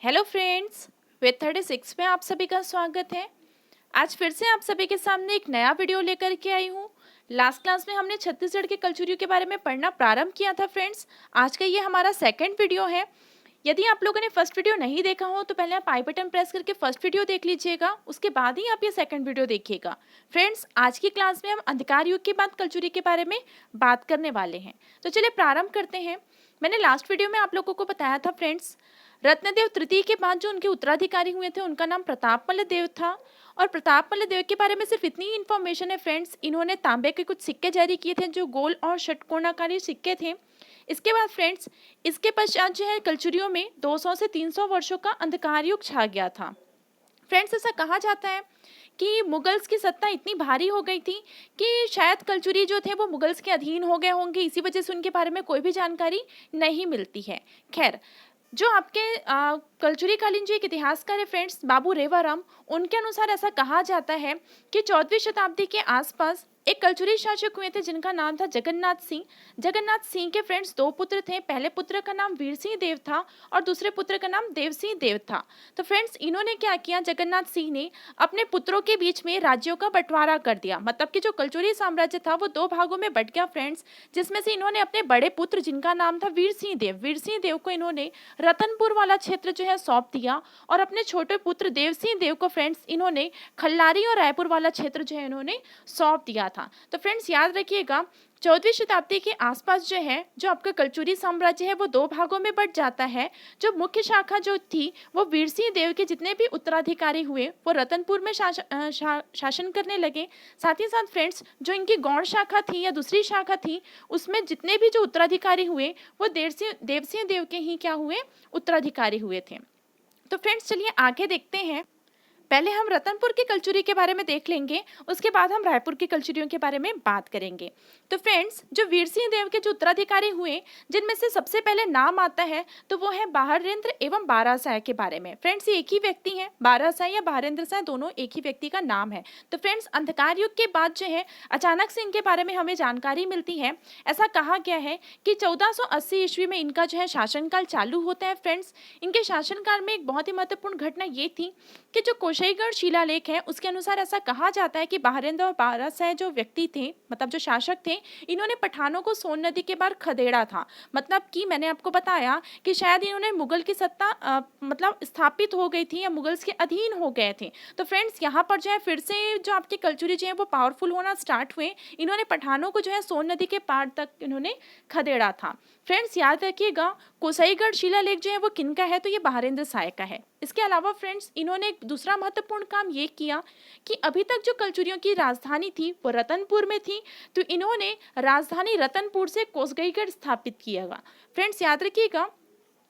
Hello friends, वेद 36 में आप सभी का स्वागत है। आज फिर से आप सभी के सामने एक नया वीडियो लेकर के आई हूँ। लास्ट क्लास में हमने छत्तीसगढ़ के कल्चरियों के बारे में पढ़ना प्रारंभ किया था फ्रेंड्स। आज का ये हमारा सेकंड वीडियो है। यदि आप लोगों ने फर्स्ट वीडियो नहीं देखा हो तो पहले आप आई बटन प्रेस करके फर्स्ट वीडियो देख लीजिएगा, उसके बाद ही आप ये सेकंड वीडियो देखिएगा। फ्रेंड्स, आज की क्लास में हम अंधकार युग के बाद कल्चरी के बारे में बात करने वाले हैं। तो चलिए प्रारंभ करते हैं। मैंने लास्ट वीडियो में आप लोगों को बताया था फ्रेंड्स, रत्नदेव तृतीय के बाद जो उनके उत्तराधिकारी हुए थे उनका नाम प्रतापमल्ल देव था। और प्रतापमल्ल देव के बारे में सिर्फ इतनी ही इन्फॉर्मेशन है फ्रेंड्स, इन्होंने तांबे के कुछ सिक्के जारी किए थे जो गोल और षटकोणाकारी सिक्के थे। इसके बाद फ्रेंड्स, इसके पश्चात जो है कल्चरियों में 200 से 300 वर्षों का अंधकार युग छा गया था। फ्रेंड्स, ऐसा कहा जाता है कि मुगल्स की सत्ता इतनी भारी हो गई थी कि शायद कल्चुरी जो थे वो मुगल्स के अधीन हो गए होंगे, इसी वजह से उनके बारे में कोई भी जानकारी नहीं मिलती है। खैर, जो आपके कल्चुरी कालीन जो एक इतिहासकार है फ्रेंड्स, बाबू रेवाराम, उनके अनुसार ऐसा कहा जाता है कि 14वीं शताब्दी के आसपास एक कल्चुरी शासक हुए थे जिनका नाम था जगन्नाथ सिंह। जगन्नाथ सिंह के फ्रेंड्स 2 पुत्र थे। पहले पुत्र का नाम वीर सिंह देव था और दूसरे पुत्र का नाम देव सिंह देव था। तो फ्रेंड्स, इन्होंने क्या किया, जगन्नाथ सिंह ने अपने पुत्रों के बीच में राज्यों का बंटवारा कर दिया। मतलब कि जो कल्चुरी साम्राज्य था वो 2 भागों में बंट गया फ्रेंड्स, जिसमें से इन्होंने अपने बड़े पुत्र जिनका नाम था वीर सिंह देव को इन्होंने रतनपुर वाला क्षेत्र जो है सौंप दिया और अपने छोटे पुत्र देव सिंह देव को फ्रेंड्स इन्होंने खल्लारी और रायपुर वाला क्षेत्र जो है इन्होंने सौंप दिया था। तो फ्रेंड्स, याद रखिएगा, 14वीं शताब्दी के आसपास जो है जो आपका कल्चुरी साम्राज्य है वो 2 भागों में बंट जाता है। जो मुख्य शाखा जो थी वो वीर सिंह देव के जितने भी उत्तराधिकारी हुए वो रतनपुर में शासन करने लगे। साथ ही साथ फ्रेंड्स, जो इनकी गौड़ शाखा थी या दूसरी शाखा थी उसमें जितने भी जो उत्तराधिकारी हुए वो देव सिंह देव के ही क्या हुए, उत्तराधिकारी हुए थे। तो फ्रेंड्स, चलिए आगे देखते हैं। पहले हम रतनपुर की कल्चुरी के बारे में देख लेंगे, उसके बाद हम रायपुर की कल्चुरियों के बारे में बात करेंगे। तो फ्रेंड्स, जो वीर सिंह देव के जो उत्तराधिकारी हुए जिनमें से सबसे पहले नाम आता है तो वो है बहारेंद्र एवं बारासाय के बारे में। फ्रेंड्स, ये एक ही व्यक्ति हैं, बारासाय या बहारेंद्र साय दोनों एक ही व्यक्ति का नाम है। तो फ्रेंड्स, अंधकार युग के बाद जो है अचानक से इनके बारे में हमें जानकारी मिलती है। ऐसा कहा गया है कि 1480 ईस्वी में इनका जो है शासनकाल चालू होता है। फ्रेंड्स, इनके शासनकाल में एक बहुत ही महत्वपूर्ण घटना ये थी कि जो कोशईगढ़ शिलालेख है उसके अनुसार ऐसा कहा जाता है कि बहारेंद्र और बारासाय जो व्यक्ति थे, मतलब जो शासक थे, इन्होंने पठानों को सोन नदी के पार खदेड़ा था। मतलब कि मैंने आपको बताया कि शायद इन्होंने मुगल की सत्ता मतलब स्थापित हो गई थी या मुगल्स के अधीन हो गए थे। तो फ्रेंड्स, यहाँ पर जो है फिर से जो आपके कल्चुरी जो है वो पावरफुल होना स्टार्ट हुए। इन्होंने पठानों को जो है सोन नदी के पार तक इन्होंने खदेड़ा था। फ्रेंड्स, याद रखिएगा, कोसईगढ़ शिलालेख जो है वो किनका है, तो ये बहारेंद्र साय का है। इसके अलावा फ्रेंड्स, इन्होंने एक दूसरा महत्वपूर्ण काम ये किया कि अभी तक जो कल्चुरियों की राजधानी थी वो रतनपुर में थी, तो इन्होंने राजधानी रतनपुर से कोसगईगढ़ स्थापित किया। फ्रेंड्स, याद रखिएगा,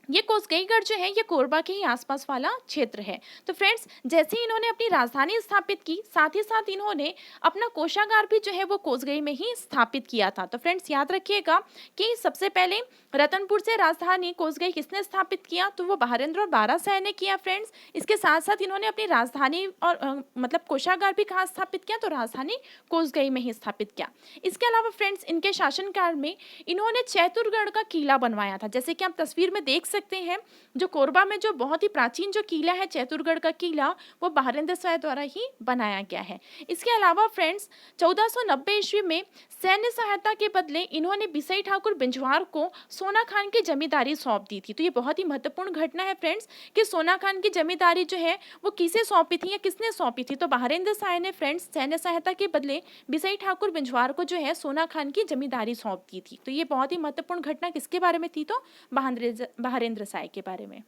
ये कोसगईगढ़ जो है ये कोरबा के ही आसपास वाला क्षेत्र है। तो फ्रेंड्स, जैसे ही इन्होंने अपनी राजधानी स्थापित की, साथ ही साथ इन्होंने अपना कोषागार भी जो है वो कोसगई में ही स्थापित किया था। तो फ्रेंड्स, याद रखिएगा कि सबसे पहले रतनपुर से राजधानी कोसगई किसने स्थापित किया, तो वो बहारेंद्र और बारासाय ने किया। फ्रेंड्स, इसके साथ साथ इन्होंने अपनी राजधानी और मतलब कोषागार भी कहाँ स्थापित किया, तो राजधानी कोसगई में ही स्थापित किया। इसके अलावा फ्रेंड्स, इनके शासनकाल में इन्होंने चैतुरगढ़ का किला बनवाया था। जैसे कि आप तस्वीर में देख सकते हैं, जो कोरबा में जो बहुत ही प्राचीन जो किला है चैतुरगढ़ का किला, वो बहारेंद्र साय द्वारा ही बनाया गया है। इसके अलावा फ्रेंड्स, 1490 ईस्वी में सैन्य सहायता के बदले इन्होंने बिसई ठाकुर बिंजवार को सोना खान की जमींदारी सौंप दी थी। तो ये बहुत ही महत्वपूर्ण घटना है फ्रेंड्स कि सोना खान की जमींदारी जो है वो किसे सौंपी थी या किसने सौंपी थी, तो बहारेंद्र साय ने फ्रेंड्स सैन्य सहायता के बदले बिसई ठाकुर बिंजवार को जो है सोना खान की जमींदारी सौंप दी थी। तो ये बहुत ही महत्वपूर्ण घटना किसके बारे में थी, तो बहारेंद्र साय के बारे में।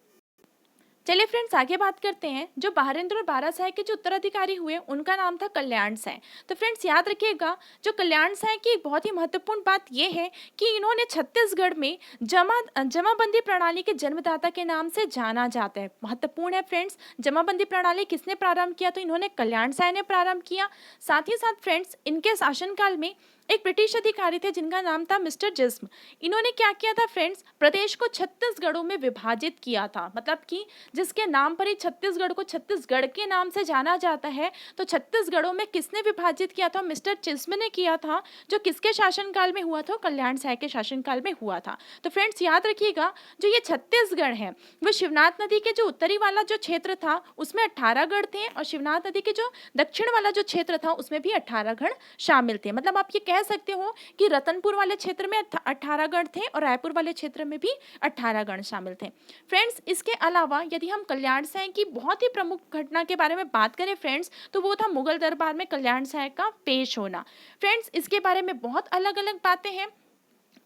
चलिए फ्रेंड्स, आगे बात करते हैं। जो बहारेंद्र और बारासाय के जो उत्तराधिकारी हुए उनका नाम था कल्याण साय। तो फ्रेंड्स, याद रखिएगा, जो कल्याण साय की एक बहुत ही महत्वपूर्ण बात यह है कि इन्होंने छत्तीसगढ़ में जमाबंदी प्रणाली के जन्मदाता के नाम से जाना जाता है। महत्वपूर्ण है फ्रेंड्स, जमाबंदी प्रणाली किसने प्रारंभ किया, तो इन्होंने कल्याण साय ने प्रारंभ किया। साथ ही साथ फ्रेंड्स, इनके शासनकाल में एक ब्रिटिश अधिकारी थे जिनका नाम था मिस्टर जिस्म। इन्होंने क्या किया था फ्रेंड्स, प्रदेश को छत्तीसगढ़ों में विभाजित किया था। मतलब कि जिसके नाम पर ही छत्तीसगढ़ को छत्तीसगढ़ के नाम से जाना जाता है, तो छत्तीसगढ़ों में किसने विभाजित किया था? मिस्टर जिस्म ने किया था, जो किसके शासनकाल में हुआ था? कल्याण सहाय के शासनकाल में हुआ था। तो फ्रेंड्स याद रखिएगा, जो ये छत्तीसगढ़ है वो शिवनाथ नदी के जो उत्तरी वाला जो क्षेत्र था उसमें 18 गढ़ थे, और शिवनाथ नदी के जो दक्षिण वाला जो क्षेत्र था उसमें भी 18 गढ़ शामिल थे। मतलब आप ये कह सकते हो कि रतनपुर वाले क्षेत्र में 18 गढ़ थे और रायपुर वाले क्षेत्र में भी 18 गढ़ शामिल थे। फ्रेंड्स इसके अलावा यदि हम कल्याण सहाय की बहुत ही प्रमुख घटना के बारे में बात करें फ्रेंड्स, तो वो था मुगल दरबार में कल्याण सहाय का पेश होना। फ्रेंड्स इसके बारे में बहुत अलग अलग बातें हैं,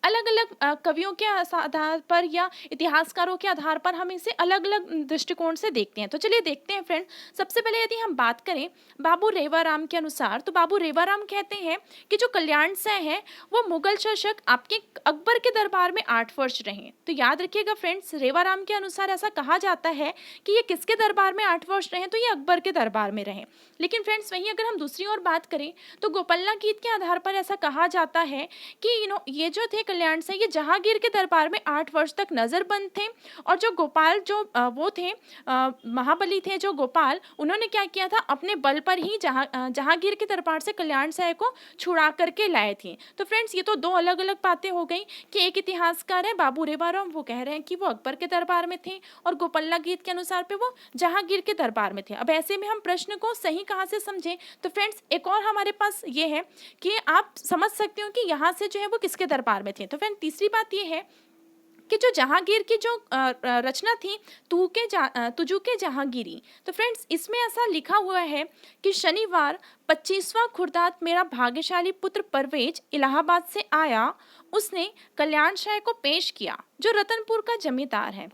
अलग अलग कवियों के आधार पर या इतिहासकारों के आधार पर हम इसे अलग अलग दृष्टिकोण से देखते हैं। तो चलिए देखते हैं फ्रेंड। सबसे पहले यदि हम बात करें बाबू रेवाराम के अनुसार, तो बाबू रेवाराम कहते हैं कि जो कल्याण सहाय है वो मुगल शासक आपके अकबर के दरबार में 8 वर्ष रहे। तो याद रखिएगा फ्रेंड्स, रेवाराम के अनुसार ऐसा कहा जाता है कि ये किसके दरबार में 8 वर्ष रहे? तो ये अकबर के दरबार में रहे। लेकिन फ्रेंड्स वहीं अगर हम दूसरी ओर बात करें तो गोपल्ला गीत के आधार पर ऐसा कहा जाता है कि ये जो थे कल्याण से, ये जहांगीर के दरबार में 8 वर्ष तक नजरबंद थे। और जो गोपाल जो वो थे महाबली थे जो गोपाल, उन्होंने क्या किया था, अपने बल पर ही जहांगीर के दरबार से कल्याण सहाय को छुड़ा करके लाए थे। तो फ्रेंड्स ये तो दो अलग अलग बातें हो गई कि एक इतिहासकार है बाबू रेवाराम, वो कह रहे हैं कि वो अकबर के दरबार में थे, और गोपल्ला गीत के अनुसार पे वो जहांगीर के दरबार में थे। अब ऐसे में हम प्रश्न को सही कहाँ से समझें? तो फ्रेंड्स एक और हमारे पास ये है कि आप समझ सकते हो कि यहाँ से जो है वो किसके दरबार में थे। तो फ्रेंड तीसरी बात ये है कि जो जहांगीर की जो रचना थी तुजू के जहांगीरी, तो फ्रेंड्स इसमें ऐसा लिखा हुआ है कि शनिवार 25वां खुर्दात मेरा भाग्यशाली पुत्र परवेज इलाहाबाद से आया, उसने कल्याण शाह को पेश किया जो रतनपुर का जमींदार है।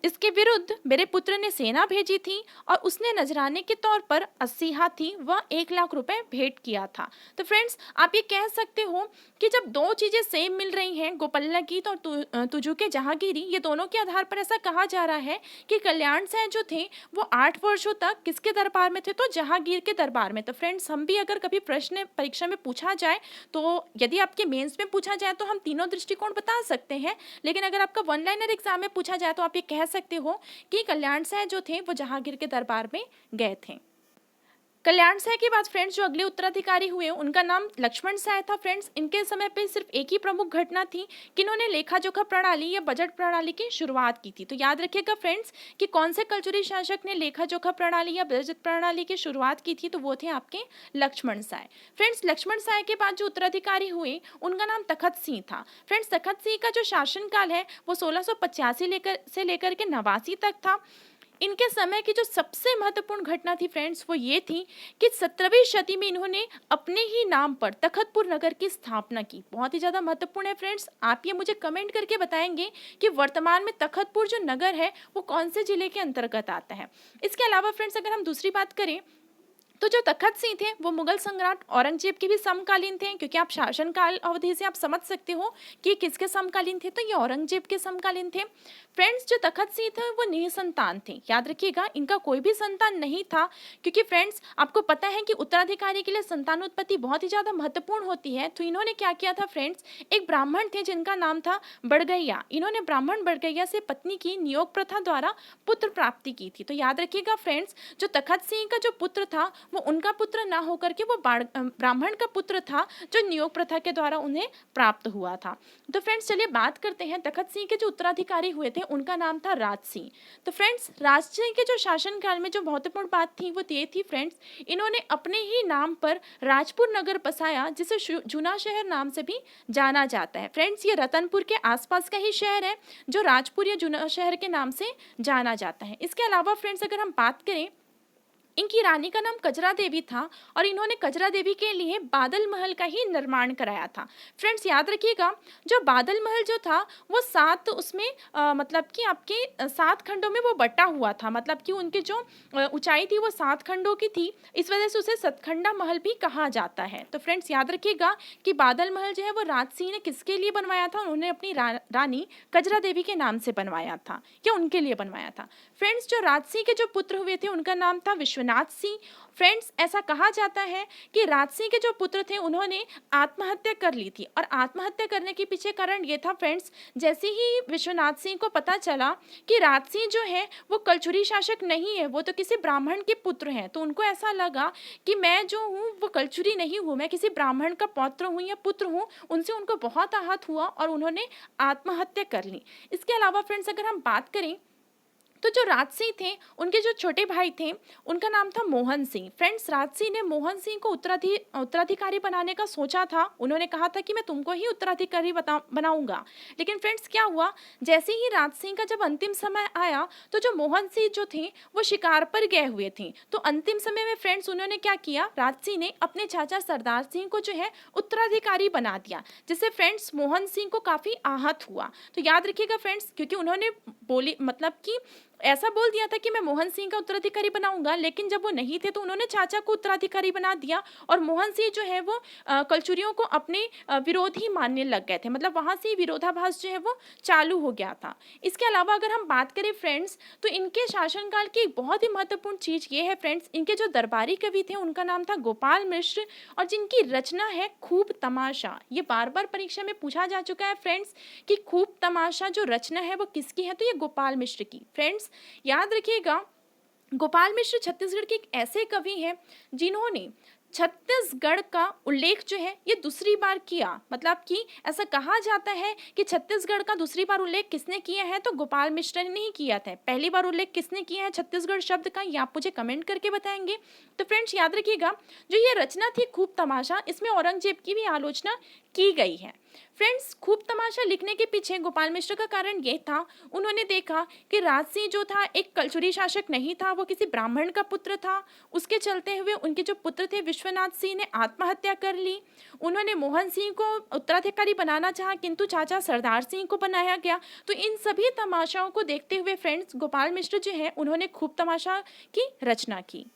इसके विरुद्ध मेरे पुत्र ने सेना भेजी थी और उसने नजराने के तौर पर 80 हाथी व 1 लाख रुपए भेंट किया था। तो फ्रेंड्स आप ये कह सकते हो कि जब दो चीजें सेम मिल रही हैं, गोपल्ला गीत और तुजू के जहांगीरी, ये दोनों के आधार पर ऐसा कहा जा रहा है कि कल्याण सहाय जो थे वो 8 वर्षों तक किसके दरबार में थे? तो जहांगीर के दरबार में। तो फ्रेंड्स हम भी अगर कभी प्रश्न परीक्षा में पूछा जाए, तो यदि आपके मेंस में पूछा जाए तो हम तीनों दृष्टिकोण बता सकते हैं, लेकिन अगर आपका वन लाइनर एग्जाम में पूछा जाए तो आप ये कह सकते हो कि कल्याण सहाय जो थे वो जहांगीर के दरबार में गए थे। कल्याण सहाय के बाद फ्रेंड्स जो अगले उत्तराधिकारी हुए उनका नाम लक्ष्मण सहाय था। फ्रेंड्स इनके समय पे सिर्फ एक ही प्रमुख घटना थी कि इन्होंने लेखा जोखा प्रणाली या बजट प्रणाली की शुरुआत की थी। तो याद रखिएगा फ्रेंड्स कि कौन से कलचुरी शासक ने लेखा जोखा प्रणाली या बजट प्रणाली की शुरुआत की थी? तो वो थे आपके लक्ष्मण सहाय। फ्रेंड्स लक्ष्मण सहाय के बाद जो उत्तराधिकारी हुए उनका नाम तखत सिंह था। फ्रेंड्स तखत सिंह का जो शासनकाल है वो 1685 से लेकर के 89 तक था। इनके समय की जो सबसे महत्वपूर्ण घटना थी फ्रेंड्स वो ये थी कि 17वीं शती में इन्होंने अपने ही नाम पर तखतपुर नगर की स्थापना की। बहुत ही ज़्यादा महत्वपूर्ण है फ्रेंड्स, आप ये मुझे कमेंट करके बताएंगे कि वर्तमान में तखतपुर जो नगर है वो कौन से जिले के अंतर्गत आता है। इसके अलावा फ्रेंड्स अगर हम दूसरी बात करें तो जो तखत सिंह थे वो मुगल सम्राट औरंगजेब के भी समकालीन थे, क्योंकि आप शासनकाल अवधि से आप समझ सकते हो कि किसके समकालीन थे, तो ये औरंगजेब के समकालीन थे। फ्रेंड्स जो तखत सिंह थे वो निसंतान थे। याद रखिएगा इनका कोई भी संतान नहीं था, क्योंकि फ्रेंड्स आपको पता है कि उत्तराधिकारी के लिए संतानोत्पत्ति बहुत ही ज़्यादा महत्वपूर्ण होती है। तो इन्होंने क्या किया था फ्रेंड्स, एक ब्राह्मण थे जिनका नाम था बड़गैया, इन्होंने ब्राह्मण बड़गैया से पत्नी की नियोग प्रथा द्वारा पुत्र प्राप्ति की थी। तो याद रखिएगा फ्रेंड्स जो तखत सिंह का जो पुत्र था वो उनका पुत्र ना होकर के वो ब्राह्मण का पुत्र था जो नियोग प्रथा के द्वारा उन्हें प्राप्त हुआ था। तो फ्रेंड्स चलिए बात करते हैं तखत सिंह के जो उत्तराधिकारी हुए थे उनका नाम था राज सिंह। तो फ्रेंड्स राज सिंह के जो शासनकाल में जो महत्वपूर्ण बात थी वो ये थी फ्रेंड्स, इन्होंने अपने ही नाम पर राजपुर नगर बसाया जिसे जूना शहर नाम से भी जाना जाता है। फ्रेंड्स ये रतनपुर के आसपास का ही शहर है जो राजपुर या जूना शहर के नाम से जाना जाता है। इसके अलावा फ्रेंड्स अगर हम बात करें, इनकी रानी का नाम कजरा देवी था और इन्होंने कजरा देवी के लिए बादल महल का ही निर्माण कराया था। फ्रेंड्स याद रखिएगा जो बादल महल जो था वो उसमें मतलब कि आपके 7 खंडों में वो बटा हुआ था, मतलब कि उनकी जो ऊंचाई थी वो 7 खंडों की थी, इस वजह से उसे सतखंडा महल भी कहा जाता है। तो फ्रेंड्स याद रखिएगा कि बादल महल जो है वो राज सिंह ने किसके लिए बनवाया था? उन्होंने अपनी रानी कजरा देवी के नाम से बनवाया था या उनके लिए बनवाया था। फ्रेंड्स जो राज सिंह के जो पुत्र हुए थे उनका नाम था विश्वनाथ रघुनाथ सिंह। फ्रेंड्स, ऐसा कहा जाता है कि राज सिंह के जो पुत्र थे उन्होंने आत्महत्या कर ली थी, और आत्महत्या करने के पीछे कारण ये था फ्रेंड्स, जैसे ही विश्वनाथ सिंह को पता चला कि राज सिंह जो है वो कलचुरी शासक नहीं है, वो तो किसी ब्राह्मण के पुत्र हैं, तो उनको ऐसा लगा कि मैं जो हूँ वो कलचुरी नहीं हूँ, मैं किसी ब्राह्मण का पौत्र हूँ या पुत्र हूँ। उनसे उनको बहुत आहत हुआ और उन्होंने आत्महत्या कर ली। इसके अलावा फ्रेंड्स, अगर हम बात करें तो जो राज सिंह थे उनके जो छोटे भाई थे उनका नाम था मोहन सिंह। फ्रेंड्स, राज सिंह ने मोहन सिंह को उत्तराधिकारी बनाने का सोचा था। उन्होंने कहा था कि मैं तुमको ही उत्तराधिकारी बनाऊंगा। लेकिन फ्रेंड्स, क्या हुआ, जैसे ही राज सिंह का जब अंतिम समय आया तो जो मोहन सिंह जो थे वो शिकार पर गए हुए थे। तो अंतिम समय में फ्रेंड्स उन्होंने क्या किया, राज सिंह ने अपने चाचा सरदार सिंह को जो है उत्तराधिकारी बना दिया, जिससे फ्रेंड्स मोहन सिंह को काफी आहत हुआ। तो याद रखिएगा फ्रेंड्स, क्योंकि उन्होंने बोली मतलब कि ऐसा बोल दिया था कि मैं मोहन सिंह का उत्तराधिकारी बनाऊंगा, लेकिन जब वो नहीं थे तो उन्होंने चाचा को उत्तराधिकारी बना दिया, और मोहन सिंह जो है वो कलचुरियों को अपने विरोधी मानने लग गए थे। मतलब वहां से विरोधाभास जो है वो चालू हो गया था। इसके अलावा अगर हम बात करें फ्रेंड्स, तो इनके शासनकाल की एक बहुत ही महत्वपूर्ण चीज ये है फ्रेंड्स, इनके जो दरबारी कवि थे उनका नाम था गोपाल मिश्र, और जिनकी रचना है खूब तमाशा। ये बार बार परीक्षा में पूछा जा चुका है फ्रेंड्स कि खूब तमाशा जो रचना है वो किसकी है, तो ये गोपाल मिश्र की। फ्रेंड्स, याद रखिएगा, गोपाल मिश्र छत्तीसगढ़ के एक ऐसे कवि हैं जिन्होंने छत्तीसगढ़ का उल्लेख जो है ये दूसरी बार किया। मतलब कि ऐसा कहा जाता है कि छत्तीसगढ़ का दूसरी बार उल्लेख किसने किया है, तो गोपाल मिश्र ने नहीं किया था। पहली बार उल्लेख किसने किया है छत्तीसगढ़ शब्द का, ये आप मुझे कमेंट करके बताएंगे। तो फ्रेंड्स, याद रखिएगा, जो ये रचना थी खूब तमाशा, इसमें औरंगजेब की भी आलोचना की गई है। फ्रेंड्स, खूब तमाशा लिखने के पीछे गोपाल मिश्र का कारण यह था, उन्होंने देखा कि राज सिंह जो था एक कलचुरी शासक नहीं था, वो किसी ब्राह्मण का पुत्र था। उसके चलते हुए उनके जो पुत्र थे विश्वनाथ सिंह ने आत्महत्या कर ली। उन्होंने मोहन सिंह को उत्तराधिकारी बनाना चाहा, किंतु चाचा सरदार सिंह को बनाया गया। तो इन सभी तमाशाओं को देखते हुए फ्रेंड्स, गोपाल मिश्र जो है उन्होंने खूब तमाशा की रचना की।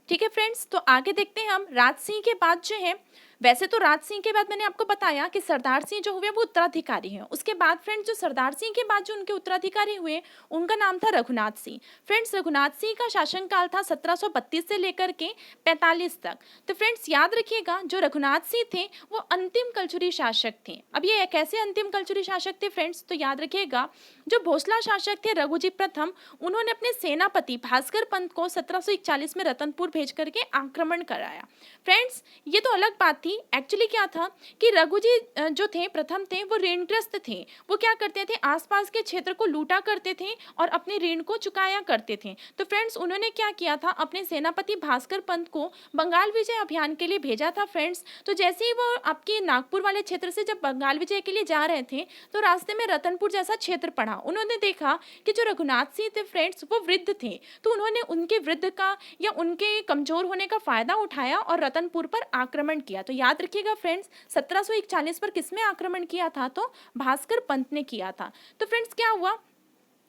ठीक है फ्रेंड्स, तो आगे देखते हैं हम राज सिंह के बाद जो है, वैसे तो राज सिंह के बाद मैंने आपको बताया कि सरदार सिंह जो हुए वो उत्तराधिकारी हैं। उसके बाद फ्रेंड्स, जो सरदार सिंह के बाद जो उनके उत्तराधिकारी हुए उनका नाम था रघुनाथ सिंह। फ्रेंड्स, रघुनाथ सिंह का शासनकाल था 1732 से लेकर के 45 तक। तो फ्रेंड्स, याद रखिएगा, जो रघुनाथ सिंह थे वो अंतिम कलचुरी शासक थे। अब ये कैसे अंतिम कलचुरी शासक थे फ्रेंड्स, तो याद रखिएगा, जो भोसला शासक थे रघुजी प्रथम, उन्होंने अपने सेनापति भास्कर पंत को 1741 में रतनपुर भेज करके आक्रमण कराया। फ्रेंड्स, ये तो अलग बात थी। एक्चुअली क्या था कि रघुजी जो थे प्रथम थे वो ऋणग्रस्त थे। वो क्या करते थे, आसपास के क्षेत्र को लूटा करते थे और अपने ऋण को चुकाया करते थे। तो फ्रेंड्स, उन्होंने क्या किया था, अपने सेनापति भास्कर पंत को बंगाल विजय अभियान के लिए भेजा था। फ्रेंड्स, तो जैसे ही वो आपके नागपुर वाले क्षेत्र से जब बंगाल विजय के लिए जा रहे थे तो रास्ते में रतनपुर जैसा क्षेत्र पड़ा। उन्होंने देखा कि जो रघुनाथ सिंह थे फ्रेंड्स वो वृद्ध थे, तो उन्होंने उनके वृद्ध का या उनके कमजोर होने का फायदा उठाया और रतनपुर पर आक्रमण किया। तो याद रखिएगा फ्रेंड्स, 1741 पर किसने आक्रमण किया था, तो भास्कर पंत ने किया था। तो फ्रेंड्स, क्या हुआ,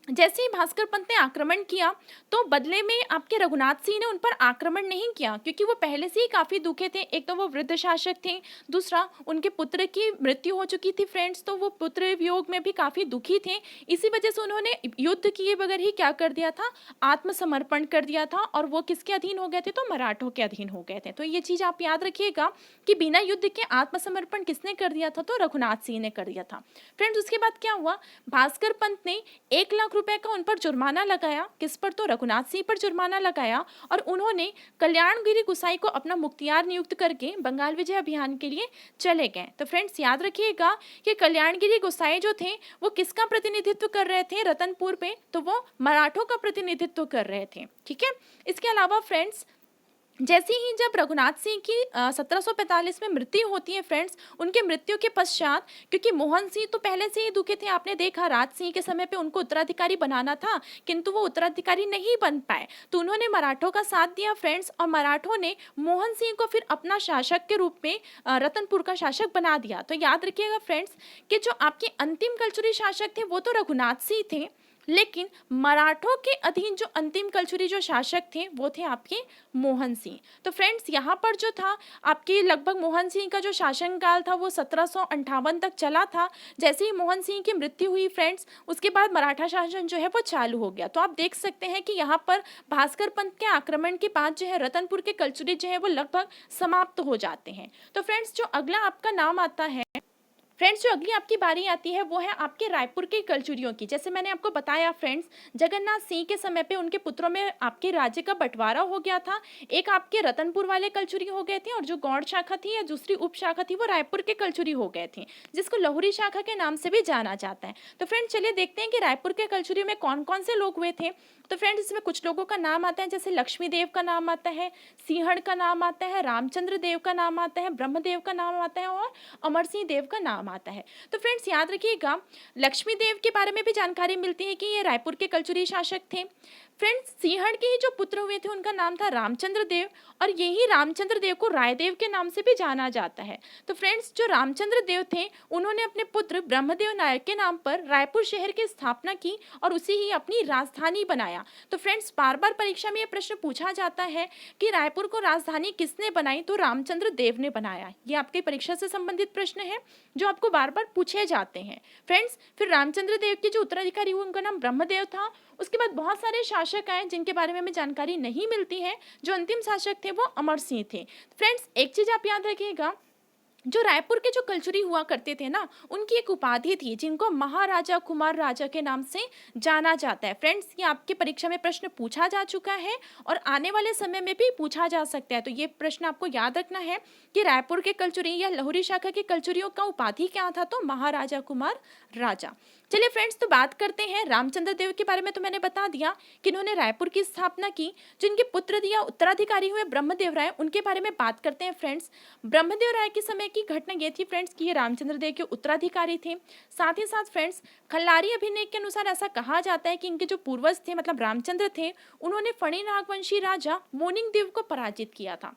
जैसे ही भास्कर पंत ने आक्रमण किया तो बदले में आपके रघुनाथ सिंह ने उन पर आक्रमण नहीं किया, क्योंकि वो पहले से ही काफ़ी दुखे थे। एक तो वो वृद्ध शासक थे, दूसरा उनके पुत्र की मृत्यु हो चुकी थी फ्रेंड्स, तो वो पुत्र वियोग में भी काफ़ी दुखी थे। इसी वजह से उन्होंने युद्ध किए बगैर ही क्या कर दिया था, आत्मसमर्पण कर दिया था, और वो किसके अधीन हो गए थे, तो मराठों के अधीन हो गए थे। तो ये चीज़ आप याद रखिएगा कि बिना युद्ध के आत्मसमर्पण किसने कर दिया था, तो रघुनाथ सिंह ने कर दिया था। फ्रेंड्स, उसके बाद क्या हुआ, भास्कर पंत ने 1 लाख रुपए का उन पर जुर्माना लगाया। किस पर, तो रघुनाथ सिंह पर जुर्माना लगाया, और उन्होंने कल्याणगिरी गुसाई को अपना मुख्तियार नियुक्त करके बंगाल विजय अभियान के लिए चले गए। तो फ्रेंड्स, याद रखिएगा कि कल्याणगिरी गुसाई जो थे वो किसका प्रतिनिधित्व कर रहे थे रतनपुर पे, तो वो मराठों का प्रतिनिधित्व कर रहे थे। ठीक है, इसके अलावा फ्रेंड्स, जैसे ही जब रघुनाथ सिंह की 1745 में मृत्यु होती है फ्रेंड्स, उनके मृत्यु के पश्चात, क्योंकि मोहन सिंह तो पहले से ही दुखी थे, आपने देखा राज सिंह के समय पे उनको उत्तराधिकारी बनाना था, किंतु वो उत्तराधिकारी नहीं बन पाए, तो उन्होंने मराठों का साथ दिया फ्रेंड्स, और मराठों ने मोहन सिंह को फिर अपना शासक के रूप में रतनपुर का शासक बना दिया। तो याद रखिएगा फ्रेंड्स कि जो आपके अंतिम कलचुरी शासक थे वो तो रघुनाथ सिंह थे, लेकिन मराठों के अधीन जो अंतिम कलचुरी जो शासक थे वो थे आपके मोहन सिंह। तो फ्रेंड्स यहाँ पर जो था आपके लगभग मोहन सिंह का जो शासनकाल था वो 1758 तक चला था। जैसे ही मोहन सिंह की मृत्यु हुई फ्रेंड्स, उसके बाद मराठा शासन जो है वो चालू हो गया। तो आप देख सकते हैं कि यहाँ पर भास्कर पंत के आक्रमण के बाद जो है रतनपुर के कलचुरी जो है वो लगभग समाप्त हो जाते हैं। तो फ्रेंड्स जो अगला आपका नाम आता है, फ्रेंड्स जो अगली आपकी बारी आती है वो है आपके रायपुर के कलचुरियों की। जैसे मैंने आपको बताया फ्रेंड्स, जगन्नाथ सिंह के समय पे उनके पुत्रों में आपके राज्य का बंटवारा हो गया था। एक आपके रतनपुर वाले कलचुरी हो गए थे और जो गौड़ शाखा थी या दूसरी उप शाखा थी वो रायपुर के कलचुरी हो गए थे, जिसको लहुरी शाखा के नाम से भी जाना जाता है। तो फ्रेंड्स चलिए देखते हैं कि रायपुर के कलचुरी में कौन कौन से लोग हुए थे। तो फ्रेंड्स इसमें कुछ लोगों का नाम आता है, जैसे लक्ष्मी देव का नाम आता है, सिंहड़ का नाम आता है, रामचंद्र देव का नाम आता है, ब्रह्मदेव का नाम आता है और अमर सिंह देव का नाम आता है। तो फ्रेंड्स याद रखिएगा, लक्ष्मी देव के बारे में भी जानकारी मिलती है कि ये रायपुर के कलचुरी शासक थे। फ्रेंड्स सिंहड़ के ही जो पुत्र हुए थे उनका नाम था रामचंद्र देव, और यही रामचंद्र देव को रायदेव के नाम से भी जाना जाता है। तो फ्रेंड्स जो रामचंद्र देव थे उन्होंने अपने पुत्र ब्रह्मदेव नायक के नाम पर रायपुर शहर की स्थापना की और उसे ही अपनी राजधानी बनाया। तो फ्रेंड्स बार बार परीक्षा में यह प्रश्न पूछा जाता है कि रायपुर को राजधानी किसने बनाई, तो रामचंद्र देव ने बनाया। ये आपकी परीक्षा से संबंधित प्रश्न है जो आपको बार बार पूछे जाते हैं। फ्रेंड्स फिर रामचंद्र देव के जो उत्तराधिकारी हुए उनका नाम ब्रह्मदेव था। उसके बाद बहुत सारे शासक आए जिनके बारे में हमें जानकारी नहीं मिलती है। जो अंतिम शासक थे वो अमर सिंह थे। फ्रेंड्स एक चीज आप याद रखिएगा, जो रायपुर के जो कलचुरी हुआ करते थे ना, उनकी एक उपाधि थी जिनको महाराजा कुमार राजा के नाम से जाना जाता है। फ्रेंड्स ये आपके परीक्षा में प्रश्न पूछा जा चुका है और आने वाले समय में भी पूछा जा सकता है। तो ये प्रश्न आपको याद रखना है कि रायपुर के कलचुरी या लहुरी शाखा के कलचुरियों का उपाधि क्या था, तो महाराजा कुमार राजा। चलिए फ्रेंड्स तो बात करते हैं रामचंद्र देव के बारे में। तो मैंने बता दिया कि इन्होंने रायपुर की स्थापना की। जिनके पुत्र या उत्तराधिकारी हुए ब्रह्मदेव राय, उनके बारे में बात करते हैं। फ्रेंड्स ब्रह्मदेव राय के समय की घटना ये थी फ्रेंड्स कि ये रामचंद्र देव के उत्तराधिकारी थे। साथ ही साथ फ्रेंड्स खल्लारी अभिलेख के अनुसार ऐसा कहा जाता है कि इनके जो पूर्वज थे मतलब रामचंद्र थे, उन्होंने फणी नागवंशी राजा मोनिंग देव को पराजित किया था।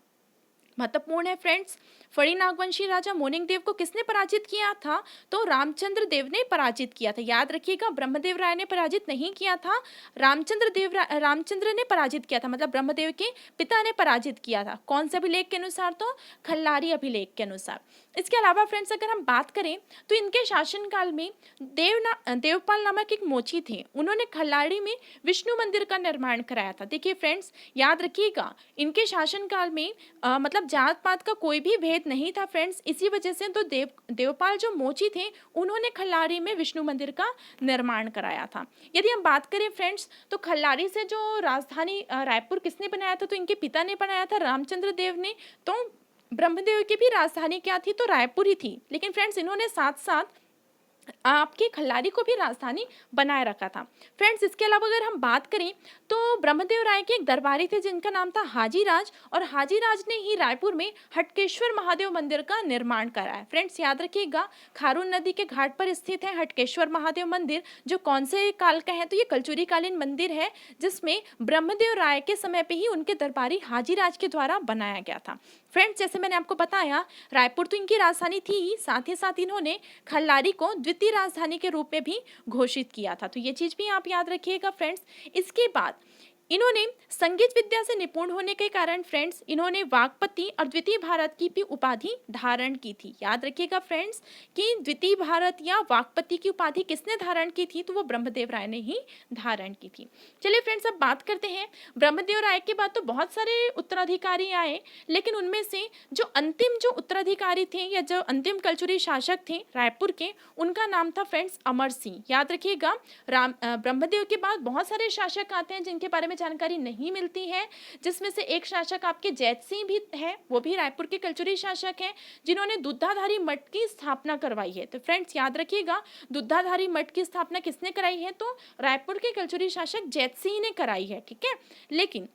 महत्वपूर्ण है फ्रेंड्स, फणी नागवंशी राजा मोनिंग देव को किसने पराजित किया था, तो रामचंद्र देव ने पराजित किया था। याद रखिएगा ब्रह्मदेव राय ने पराजित नहीं किया था, रामचंद्र ने पराजित किया था, मतलब ब्रह्मदेव के पिता ने पराजित किया था। कौन से अभिलेख के अनुसार, तो खल्लारी अभिलेख के अनुसार। इसके अलावा फ्रेंड्स अगर हम बात करें तो इनके शासनकाल में देवपाल नामक एक मोची थे, उन्होंने खल्लारी में विष्णु मंदिर का निर्माण कराया था। देखिए फ्रेंड्स याद रखिएगा, इनके शासनकाल में मतलब जात पात का कोई भी भेद नहीं था फ्रेंड्स। इसी वजह से तो देवपाल जो मोची थे उन्होंने खल्लारी में विष्णु मंदिर का निर्माण कराया था। यदि हम बात करें फ्रेंड्स तो खल्लारी से जो राजधानी रायपुर किसने बनाया था, तो इनके पिता ने बनाया था रामचंद्र देव ने। तो ब्रह्मदेव की भी राजधानी क्या थी, तो रायपुर ही थी। लेकिन फ्रेंड्स इन्होंने साथ साथ आपके खल्लारी को भी राजधानी बनाए रखा था। फ्रेंड्स इसके अलावा अगर हम बात करें तो ब्रह्मदेव राय के एक दरबारी थे जिनका नाम था हाजीराज, और हाजीराज ने ही रायपुर में हटकेश्वर महादेव मंदिर का निर्माण कराया। फ्रेंड्स याद रखिएगा, खारून नदी के घाट पर स्थित है हटकेश्वर महादेव मंदिर, जो कौन से काल का है, तो ये कलचुरी कालीन मंदिर है जिसमें ब्रह्मदेव राय के समय पे ही उनके दरबारी हाजीराज के द्वारा बनाया गया था। फ्रेंड्स जैसे मैंने आपको बताया रायपुर तो इनकी राजधानी थी ही, साथ ही साथ इन्होंने खल्लारी को द्वितीय राजधानी के रूप में भी घोषित किया था। तो ये चीज भी आप याद रखिएगा फ्रेंड्स। इसके बाद इन्होंने संगीत विद्या से निपुण होने के कारण फ्रेंड्स इन्होंने वागपति और द्वितीय भारत की भी उपाधि धारण की थी। याद रखिएगा फ्रेंड्स कि द्वितीय भारत या वागपति की उपाधि किसने धारण की थी, तो वो ब्रह्मदेव राय ने ही धारण की थी। चलिए फ्रेंड्स अब बात करते हैं, ब्रह्मदेव राय के बाद तो बहुत सारे उत्तराधिकारी आए, लेकिन उनमें से जो अंतिम जो उत्तराधिकारी थे या जो अंतिम कलचुरी शासक थे रायपुर के, उनका नाम था फ्रेंड्स अमर सिंह। याद रखिएगा ब्रह्मदेव के बाद बहुत सारे शासक आते हैं जिनके बारे में जानकारी नहीं मिलती है, जिसमें से एक शासक आपके जैत सिंह भी है, वो भी रायपुर के कलचुरी शासक हैं जिन्होंने दुधाधारी मठ की स्थापना करवाई है। तो फ्रेंड्स याद रखिएगा दुधाधारी मठ की स्थापना किसने कराई है, तो रायपुर के कलचुरी शासक जैत सिंह ने कराई है। ठीक है, लेकिन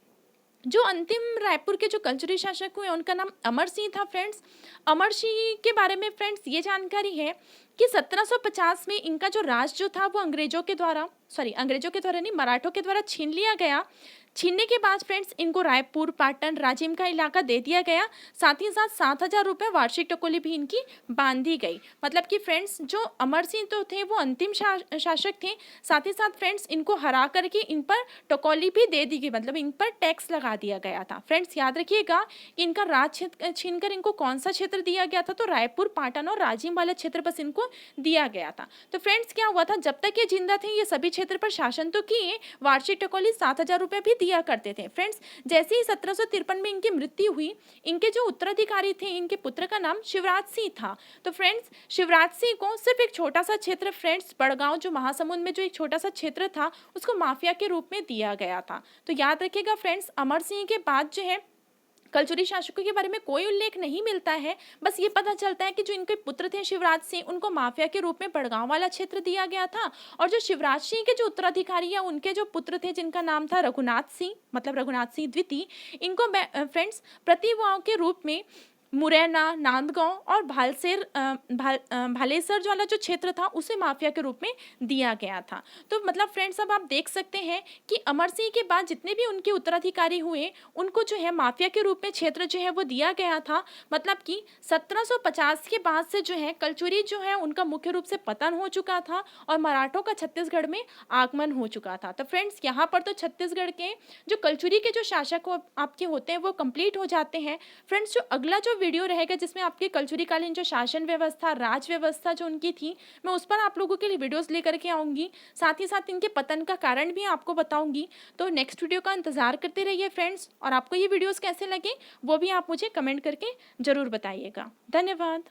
जो अंतिम रायपुर के जो कलचुरी शासक हुए उनका नाम अमर सिंह था। फ्रेंड्स अमर सिंह के बारे में फ्रेंड्स ये जानकारी है कि 1750 में इनका जो राज जो था वो अंग्रेजों के द्वारा सॉरी अंग्रेजों के द्वारा नहीं, मराठों के द्वारा छीन लिया गया। छीनने के बाद फ्रेंड्स इनको रायपुर, पाटन, राजिम का इलाका दे दिया गया। साथ ही साथ 7,000 रुपये वार्षिक टकोली भी इनकी बांधी गई। मतलब कि फ्रेंड्स जो अमर सिंह तो थे वो अंतिम शासक थे, साथ ही साथ फ्रेंड्स इनको हरा करके इन पर टकोली भी दे दी गई, मतलब इन पर टैक्स लगा दिया गया था। फ्रेंड्स याद रखिएगा कि इनका राज छीन कर इनको कौन सा क्षेत्र दिया गया था, तो रायपुर, पाटन और राजिम वाला क्षेत्र बस इनको दिया गया था। तो फ्रेंड्स क्या हुआ था, जब तक ये जिंदा थे ये सभी क्षेत्र पर शासन तो किए, वार्षिक टकोली 7,000 रुपये भी दिया करते थे। फ्रेंड्स जैसे ही 1753 में इनकी मृत्यु हुई, इनके जो उत्तराधिकारी थे, इनके पुत्र का नाम शिवराज सिंह था। तो फ्रेंड्स शिवराज सिंह को सिर्फ एक छोटा सा क्षेत्र, फ्रेंड्स बड़गांव जो महासमुंद में जो एक छोटा सा क्षेत्र था, उसको माफिया के रूप में दिया गया था। तो याद रखिएगा फ्रेंड्स, अमर सिंह के बाद जो है कलचुरी शासकों के बारे में कोई उल्लेख नहीं मिलता है। बस ये पता चलता है कि जो इनके पुत्र थे शिवराज सिंह, उनको माफिया के रूप में बड़गांव वाला क्षेत्र दिया गया था। और जो शिवराज सिंह के जो उत्तराधिकारी या उनके जो पुत्र थे जिनका नाम था रघुनाथ सिंह, मतलब रघुनाथ सिंह द्वितीय, इनको फ्रेंड्स प्रतिवाओं के रूप में मुरैना, नांदगांव और भालेसर जो वाला जो क्षेत्र था उसे माफिया के रूप में दिया गया था। तो मतलब फ्रेंड्स अब आप देख सकते हैं कि अमर सिंह के बाद जितने भी उनके उत्तराधिकारी हुए, उनको जो है माफिया के रूप में क्षेत्र जो है वो दिया गया था। मतलब कि 1750 के बाद से जो है कलचुरी जो है उनका मुख्य रूप से पतन हो चुका था और मराठों का छत्तीसगढ़ में आगमन हो चुका था। तो फ्रेंड्स यहाँ पर तो छत्तीसगढ़ के जो कलचुरी के जो शासक आपके होते हैं वो कंप्लीट हो जाते हैं। फ्रेंड्स जो अगला जो वीडियो रहेगा जिसमें आपके कलचुरी कालीन जो शासन व्यवस्था, राज व्यवस्था जो उनकी थी, मैं उस पर आप लोगों के लिए वीडियोस लेकर के आऊँगी। साथ ही साथ इनके पतन का कारण भी आपको बताऊँगी। तो नेक्स्ट वीडियो का इंतजार करते रहिए फ्रेंड्स, और आपको ये वीडियोस कैसे लगे वो भी आप मुझे कमेंट करके ज़रूर बताइएगा। धन्यवाद।